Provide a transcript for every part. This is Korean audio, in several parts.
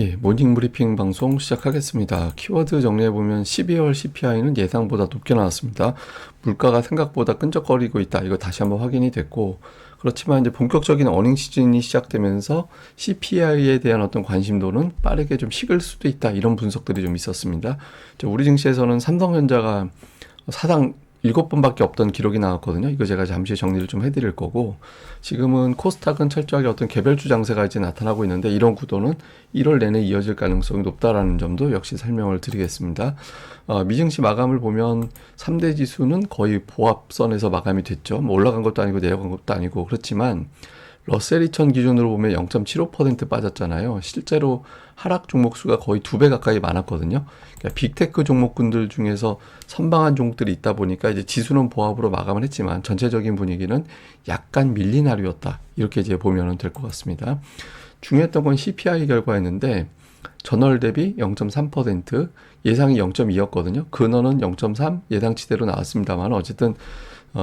예, 모닝 브리핑 방송 시작하겠습니다. 키워드 정리해보면 12월 CPI는 예상보다 높게 나왔습니다. 물가가 생각보다 끈적거리고 있다. 이거 다시 한번 확인이 됐고, 그렇지만 이제 본격적인 어닝 시즌이 시작되면서 CPI에 대한 어떤 관심도는 빠르게 좀 식을 수도 있다. 이런 분석들이 좀 있었습니다. 우리 증시에서는 삼성전자가 사상 7번밖에 없던 기록이 나왔거든요. 이거 제가 잠시 정리를 좀 해드릴 거고, 지금은 코스닥은 철저하게 어떤 개별주 장세가 이제 나타나고 있는데, 이런 구도는 1월 내내 이어질 가능성이 높다라는 점도 역시 설명을 드리겠습니다. 미증시 마감을 보면 3대 지수는 거의 보합선에서 마감이 됐죠. 뭐 올라간 것도 아니고 내려간 것도 아니고, 그렇지만 러셀 2000 기준으로 보면 0.75% 빠졌잖아요. 실제로 하락 종목 수가 거의 2배 가까이 많았거든요. 그러니까 빅테크 종목군들 중에서 선방한 종목들이 있다 보니까 이제 지수는 보합으로 마감을 했지만 전체적인 분위기는 약간 밀린 하루였다. 이렇게 이제 보면 될 것 같습니다. 중요했던 건 CPI 결과였는데 전월 대비 0.3%, 예상이 0.2였거든요. 근원은 0.3 예상치대로 나왔습니다만 어쨌든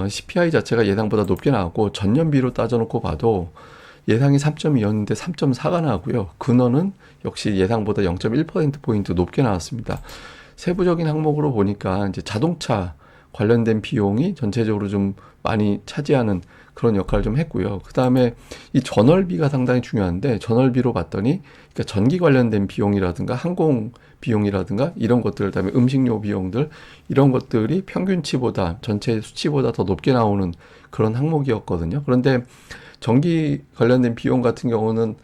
CPI 자체가 예상보다 높게 나왔고 전년비로 따져놓고 봐도 예상이 3.2였는데 3.4가 나왔고요. 근원은 역시 예상보다 0.1%포인트 높게 나왔습니다. 세부적인 항목으로 보니까 이제 자동차 관련된 비용이 전체적으로 좀 많이 차지하는 그런 역할을 좀 했고요. 그 다음에 이 전월비가 상당히 중요한데 전월비로 봤더니 그러니까 전기 관련된 비용이라든가 항공 비용이라든가 이런 것들, 그다음에 음식료 비용들 이런 것들이 평균치보다 전체 수치보다 더 높게 나오는 그런 항목이었거든요. 그런데 전기 관련된 비용 같은 경우는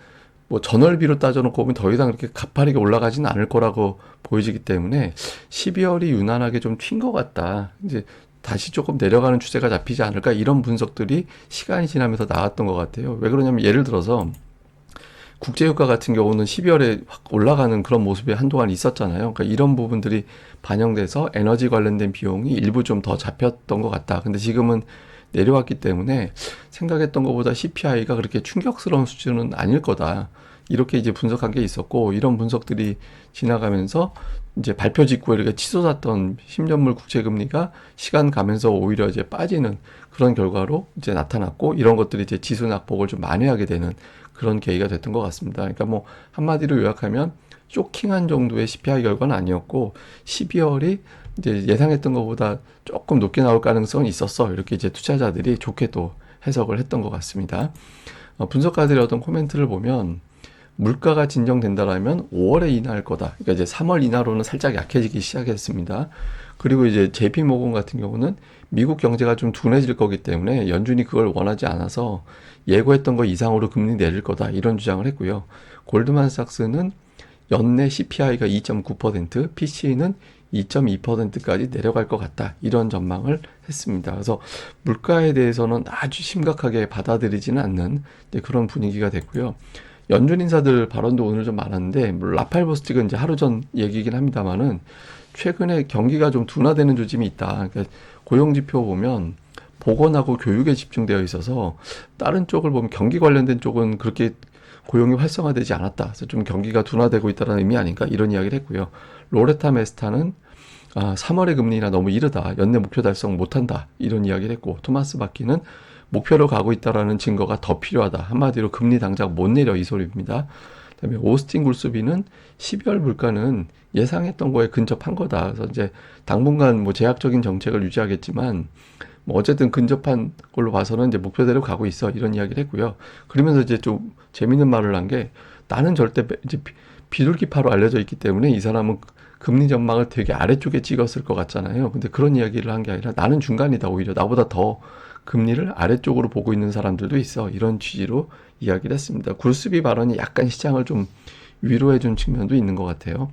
뭐 전월비로 따져놓고 보면 더 이상 그렇게 가파르게 올라가지는 않을 거라고 보여지기 때문에 12월이 유난하게 좀 튄 것 같다. 이제 다시 조금 내려가는 추세가 잡히지 않을까 이런 분석들이 시간이 지나면서 나왔던 것 같아요. 왜 그러냐면 예를 들어서 국제유가 같은 경우는 12월에 확 올라가는 그런 모습이 한동안 있었잖아요. 그러니까 이런 부분들이 반영돼서 에너지 관련된 비용이 일부 좀 더 잡혔던 것 같다. 근데 지금은 내려왔기 때문에 생각했던 것보다 CPI가 그렇게 충격스러운 수준은 아닐 거다. 이렇게 이제 분석한 게 있었고, 이런 분석들이 지나가면서 이제 발표 직후에 이렇게 치솟았던 10년물 국채금리가 시간 가면서 오히려 이제 빠지는 그런 결과로 이제 나타났고, 이런 것들이 이제 지수 낙폭을 좀 만회하게 되는 그런 계기가 됐던 것 같습니다. 그러니까 뭐 한마디로 요약하면 쇼킹한 정도의 CPI 결과는 아니었고 12월이 이제 예상했던 것보다 조금 높게 나올 가능성이 있었어. 이렇게 이제 투자자들이 좋게 또 해석을 했던 것 같습니다. 분석가들의 어떤 코멘트를 보면 물가가 진정된다라면 5월에 인하할 거다. 그러니까 이제 3월 인하로는 살짝 약해지기 시작했습니다. 그리고 이제 JP 모건 같은 경우는 미국 경제가 좀 둔해질 거기 때문에 연준이 그걸 원하지 않아서 예고했던 거 이상으로 금리 내릴 거다. 이런 주장을 했고요. 골드만삭스는 연내 CPI가 2.9%, PC는 2.2%까지 내려갈 것 같다. 이런 전망을 했습니다. 그래서 물가에 대해서는 아주 심각하게 받아들이지는 않는 그런 분위기가 됐고요. 연준 인사들 발언도 오늘 좀 많았는데 라팔 보스틱은 이제 하루 전 얘기긴 합니다만은 최근에 경기가 좀 둔화되는 조짐이 있다. 그러니까 고용지표 보면 보건하고 교육에 집중되어 있어서 다른 쪽을 보면 경기 관련된 쪽은 그렇게 고용이 활성화되지 않았다. 그래서 좀 경기가 둔화되고 있다는 의미 아닌가 이런 이야기를 했고요. 로레타 메스타는 3월의 금리나 너무 이르다. 연내 목표 달성 못한다. 이런 이야기를 했고 토마스 바키는 목표로 가고 있다라는 증거가 더 필요하다. 한마디로 금리 당장 못 내려 이 소리입니다. 그다음에 오스틴 굴스비는 12월 물가는 예상했던 거에 근접한 거다. 그래서 이제 당분간 뭐 제약적인 정책을 유지하겠지만 뭐 어쨌든 근접한 걸로 봐서는 이제 목표대로 가고 있어 이런 이야기를 했고요. 그러면서 이제 좀 재밌는 말을 한 게 나는 절대 이제 비둘기파로 알려져 있기 때문에 이 사람은 금리 전망을 되게 아래쪽에 찍었을 것 같잖아요. 근데 그런 이야기를 한 게 아니라 나는 중간이다. 오히려 나보다 더 금리를 아래쪽으로 보고 있는 사람들도 있어. 이런 취지로 이야기를 했습니다. 굴스비 발언이 약간 시장을 좀 위로해 준 측면도 있는 것 같아요.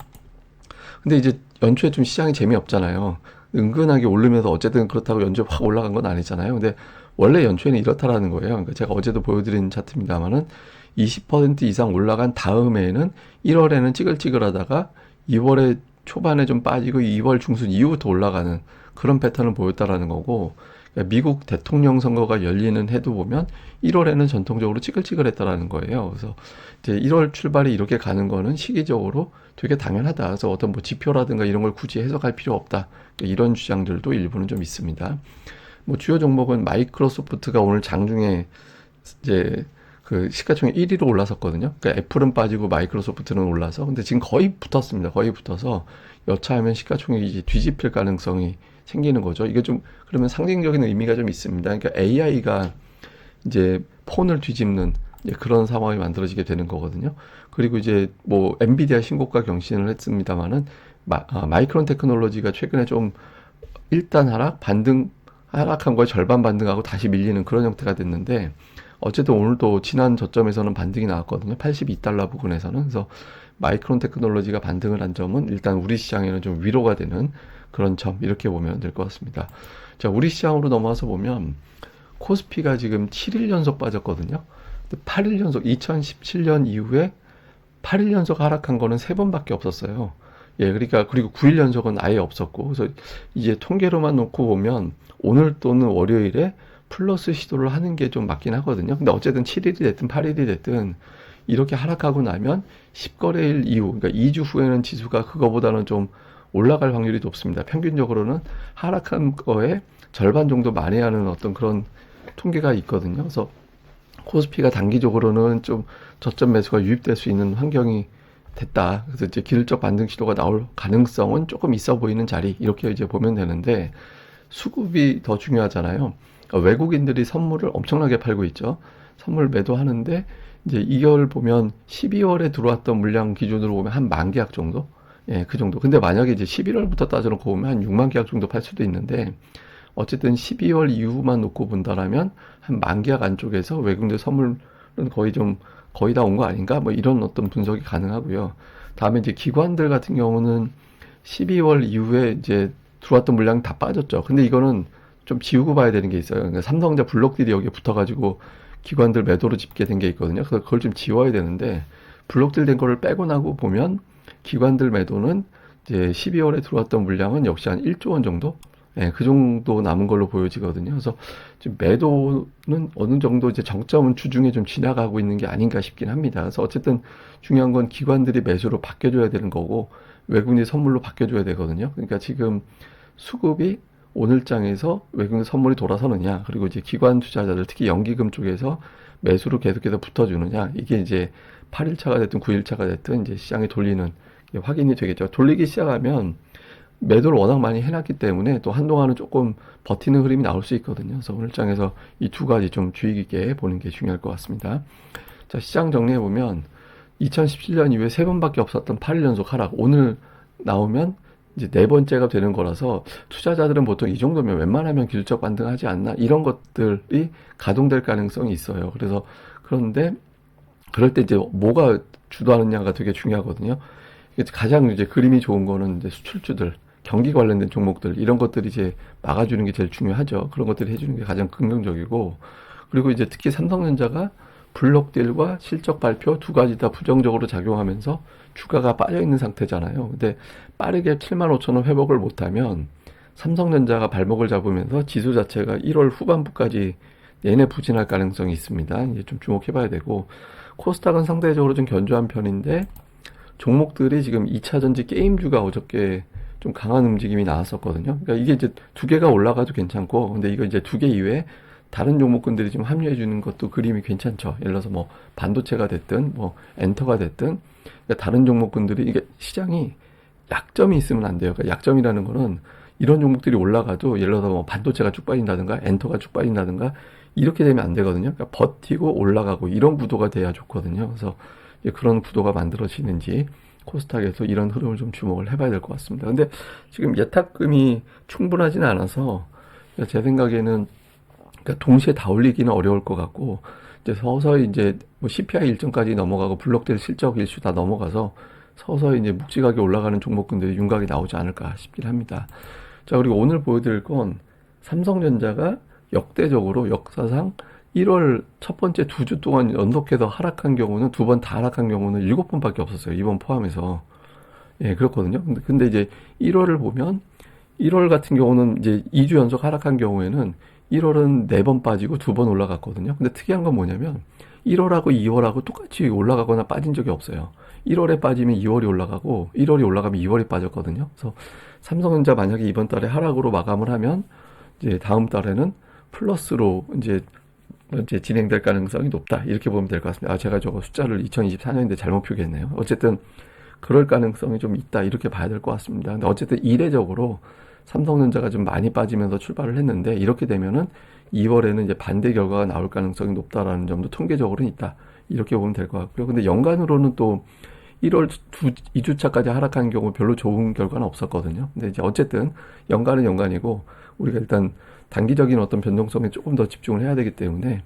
근데 이제 연초에 좀 시장이 재미없잖아요. 은근하게 오르면서 어쨌든 그렇다고 연초에 확 올라간 건 아니잖아요. 근데 원래 연초에는 이렇다라는 거예요. 그러니까 제가 어제도 보여드린 차트입니다만은 20% 이상 올라간 다음에는 1월에는 찌글찌글하다가 2월에 초반에 좀 빠지고 2월 중순 이후부터 올라가는 그런 패턴을 보였다라는 거고, 그러니까 미국 대통령 선거가 열리는 해도 보면 1월에는 전통적으로 찌글찌글했다라는 거예요. 그래서 이제 1월 출발이 이렇게 가는 거는 시기적으로 되게 당연하다. 그래서 어떤 뭐 지표라든가 이런 걸 굳이 해석할 필요 없다. 그러니까 이런 주장들도 일부는 좀 있습니다. 뭐 주요 종목은 마이크로소프트가 오늘 장중에 이제 그 시가총액 1위로 올라섰거든요. 그러니까 애플은 빠지고 마이크로소프트는 올라서 근데 지금 거의 붙었습니다. 거의 붙어서 여차하면 시가총액이 이제 뒤집힐 가능성이 생기는 거죠. 이게 좀 그러면 상징적인 의미가 좀 있습니다. 그러니까 AI가 이제 폰을 뒤집는 이제 그런 상황이 만들어지게 되는 거거든요. 그리고 이제 뭐 엔비디아 신고가 경신을 했습니다만은 마이크론 테크놀로지가 최근에 좀 일단 하락한 거에 절반 반등하고 다시 밀리는 그런 형태가 됐는데 어쨌든 오늘도 지난 저점에서는 반등이 나왔거든요. 82달러 부근에서는. 그래서 마이크론 테크놀로지가 반등을 한 점은 일단 우리 시장에는 좀 위로가 되는 그런 점 이렇게 보면 될 것 같습니다. 자, 우리 시장으로 넘어와서 보면 코스피가 지금 7일 연속 빠졌거든요. 8일 연속 2017년 이후에 8일 연속 하락한 거는 3번밖에 없었어요. 예, 그러니까 그리고 9일 연속은 아예 없었고 그래서 이제 통계로만 놓고 보면 오늘 또는 월요일에 플러스 시도를 하는 게 좀 맞긴 하거든요. 근데 어쨌든 7일이 됐든 8일이 됐든 이렇게 하락하고 나면 10거래일 이후, 그러니까 2주 후에는 지수가 그거보다는 좀 올라갈 확률이 높습니다. 평균적으로는 하락한 거에 절반 정도 만회하는 어떤 그런 통계가 있거든요. 그래서 코스피가 단기적으로는 좀 저점 매수가 유입될 수 있는 환경이 됐다. 그래서 이제 기술적 반등 시도가 나올 가능성은 조금 있어 보이는 자리 이렇게 이제 보면 되는데 수급이 더 중요하잖아요. 그러니까 외국인들이 선물을 엄청나게 팔고 있죠. 선물 매도하는데 이제 이걸 보면 12월에 들어왔던 물량 기준으로 보면 한 10,000계약 정도? 예, 그 정도. 근데 만약에 이제 11월부터 따져놓고 보면 한 60,000계약 정도 팔 수도 있는데 어쨌든 12월 이후만 놓고 본다라면 한 10,000계약 안쪽에서 외국인들 선물은 거의 다 온 거 아닌가? 뭐 이런 어떤 분석이 가능하고요. 다음에 이제 기관들 같은 경우는 12월 이후에 이제 들어왔던 물량이 다 빠졌죠. 근데 이거는 좀 지우고 봐야 되는 게 있어요. 그러니까 삼성전자 블록딜이 여기에 붙어가지고 기관들 매도로 집계 된 게 있거든요. 그래서 그걸 좀 지워야 되는데 블록딜 된 거를 빼고 나고 보면 기관들 매도는 이제 12월에 들어왔던 물량은 역시 한 1조 원 정도? 예, 그 정도 남은 걸로 보여지거든요. 그래서 지금 매도는 어느 정도 이제 정점은 주중에 좀 지나가고 있는 게 아닌가 싶긴 합니다. 그래서 어쨌든 중요한 건 기관들이 매수로 바뀌어줘야 되는 거고 외국인이 선물로 바뀌어줘야 되거든요. 그러니까 지금 수급이 오늘장에서 외국인 선물이 돌아서느냐, 그리고 이제 기관 투자자들 특히 연기금 쪽에서 매수로 계속해서 붙어주느냐, 이게 이제 8일차가 됐든 9일차가 됐든 이제 시장이 돌리는 게 확인이 되겠죠. 돌리기 시작하면 매도를 워낙 많이 해놨기 때문에 또 한동안은 조금 버티는 흐름이 나올 수 있거든요. 그래서 오늘장에서 이 두 가지 좀 주의 깊게 보는 게 중요할 것 같습니다. 자, 시장 정리해보면 2017년 이후에 3번밖에 없었던 8일 연속 하락. 오늘 나오면 이제 4번째가 되는 거라서 투자자들은 보통 이 정도면 웬만하면 기술적 반등하지 않나? 이런 것들이 가동될 가능성이 있어요. 그래서 그런데 그럴 때 이제 뭐가 주도하느냐가 되게 중요하거든요. 가장 이제 그림이 좋은 거는 이제 수출주들, 경기 관련된 종목들, 이런 것들이 이제 막아주는 게 제일 중요하죠. 그런 것들이 해주는 게 가장 긍정적이고, 그리고 이제 특히 삼성전자가 블록딜과 실적 발표 두 가지 다 부정적으로 작용하면서 주가가 빠져있는 상태잖아요. 근데 빠르게 75,000원 회복을 못하면 삼성전자가 발목을 잡으면서 지수 자체가 1월 후반부까지 내내 부진할 가능성이 있습니다. 이제 좀 주목해봐야 되고, 코스닥은 상대적으로 좀 견조한 편인데, 종목들이 지금 2차전지 게임주가 어저께 좀 강한 움직임이 나왔었거든요. 그러니까 이게 이제 두 개가 올라가도 괜찮고, 근데 이거 이제 두 개 이외에 다른 종목군들이 좀 합류해 주는 것도 그림이 괜찮죠. 예를 들어서 뭐 반도체가 됐든 뭐 엔터가 됐든, 그러니까 다른 종목군들이 이게 시장이 약점이 있으면 안 돼요. 그러니까 약점이라는 거는 이런 종목들이 올라가도 예를 들어서 뭐 반도체가 쭉 빠진다든가 엔터가 쭉 빠진다든가 이렇게 되면 안 되거든요. 그러니까 버티고 올라가고 이런 구도가 돼야 좋거든요. 그래서 그런 구도가 만들어지는지 코스닥에서 이런 흐름을 좀 주목을 해봐야 될 것 같습니다. 근데 지금 예탁금이 충분하지는 않아서 제 생각에는 그러니까 동시에 다 올리기는 어려울 것 같고 이제 서서히 이제 뭐 CPI 일정까지 넘어가고 블록될 실적 일수 다 넘어가서 서서히 이제 묵직하게 올라가는 종목군들이 윤곽이 나오지 않을까 싶긴 합니다. 자, 그리고 오늘 보여드릴 건 삼성전자가 역대적으로 역사상 1월 첫 번째 2주 동안 연속해서 하락한 경우는 2번 다 하락한 경우는 7번밖에 없었어요. 이번 포함해서. 예, 그렇거든요. 근데 이제 1월을 보면 1월 같은 경우는 이제 2주 연속 하락한 경우에는 1월은 4번 빠지고 2번 올라갔거든요. 근데 특이한 건 뭐냐면 1월하고 2월하고 똑같이 올라가거나 빠진 적이 없어요. 1월에 빠지면 2월이 올라가고 1월이 올라가면 2월이 빠졌거든요. 그래서 삼성전자 만약에 이번 달에 하락으로 마감을 하면 이제 다음 달에는 플러스로 이제 이제 진행될 가능성이 높다. 이렇게 보면 될 것 같습니다. 제가 저거 숫자를 2024년인데 잘못 표기했네요. 어쨌든 그럴 가능성이 좀 있다. 이렇게 봐야 될 것 같습니다. 근데 어쨌든 이례적으로 삼성전자가 좀 많이 빠지면서 출발을 했는데 이렇게 되면은 2월에는 이제 반대 결과가 나올 가능성이 높다라는 점도 통계적으로는 있다. 이렇게 보면 될 것 같고요. 근데 연간으로는 또 1월 2주차까지 하락한 경우 별로 좋은 결과는 없었거든요. 근데 이제 어쨌든 연간은 연간이고 우리가 일단 단기적인 어떤 변동성에 조금 더 집중을 해야 되기 때문에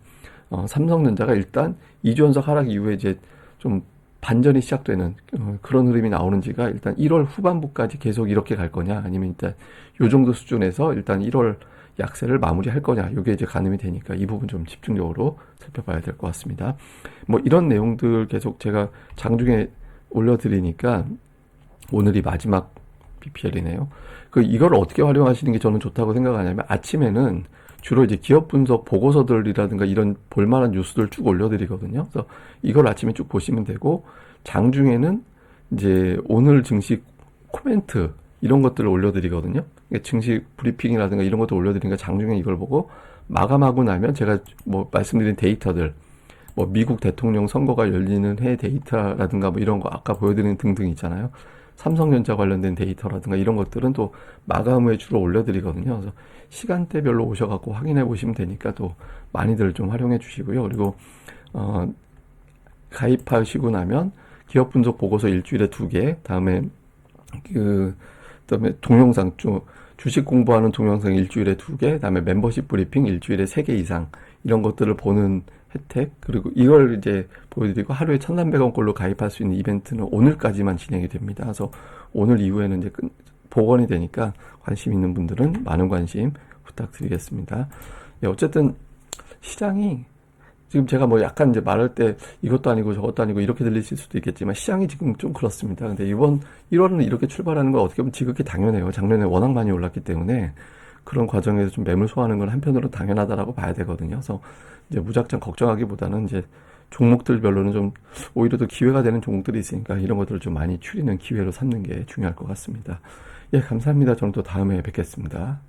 삼성전자가 일단 2주 연속 하락 이후에 이제 좀 반전이 시작되는 그런 흐름이 나오는지가 일단 1월 후반부까지 계속 이렇게 갈 거냐 아니면 일단 요 정도 수준에서 일단 1월 약세를 마무리할 거냐 이게 이제 가늠이 되니까 이 부분 좀 집중적으로 살펴봐야 될 것 같습니다. 뭐 이런 내용들 계속 제가 장중에 올려드리니까 오늘이 마지막 BPL이네요. 이걸 어떻게 활용하시는 게 저는 좋다고 생각하냐면 아침에는 주로 이제 기업 분석 보고서들이라든가 이런 볼만한 뉴스들 쭉 올려드리거든요. 그래서 이걸 아침에 쭉 보시면 되고 장중에는 이제 오늘 증시 코멘트 이런 것들을 올려드리거든요. 그러니까 증시 브리핑이라든가 이런 것도 올려드리니까 장중에 이걸 보고 마감하고 나면 제가 뭐 말씀드린 데이터들 뭐 미국 대통령 선거가 열리는 해 데이터라든가 뭐 이런 거 아까 보여드린 등등 있잖아요. 삼성전자 관련된 데이터라든가 이런 것들은 또 마감 후에 주로 올려드리거든요. 그래서 시간대별로 오셔갖고 확인해 보시면 되니까 또 많이들 좀 활용해 주시고요. 그리고 가입하시고 나면 기업 분석 보고서 일주일에 2개, 그다음에 동영상 주식 공부하는 동영상 일주일에 2개, 그다음에 멤버십 브리핑 일주일에 3개 이상 이런 것들을 보는 혜택, 그리고 이걸 이제 보여드리고 하루에 1,300원꼴로 가입할 수 있는 이벤트는 오늘까지만 진행이 됩니다. 그래서 오늘 이후에는 이제 복원이 되니까 관심 있는 분들은 많은 관심 부탁드리겠습니다. 예, 어쨌든 시장이 지금 제가 뭐 약간 이제 말할 때 이것도 아니고 저것도 아니고 이렇게 들리실 수도 있겠지만 시장이 지금 좀 그렇습니다. 근데 이번 1월은 이렇게 출발하는 건 어떻게 보면 지극히 당연해요. 작년에 워낙 많이 올랐기 때문에 그런 과정에서 좀 매물 소화하는 건 한편으로 당연하다라고 봐야 되거든요. 그래서 이제 무작정 걱정하기보다는 이제 종목들별로는 좀 오히려 더 기회가 되는 종목들이 있으니까 이런 것들을 좀 많이 추리는 기회로 삼는 게 중요할 것 같습니다. 예, 감사합니다. 저는 또 다음에 뵙겠습니다.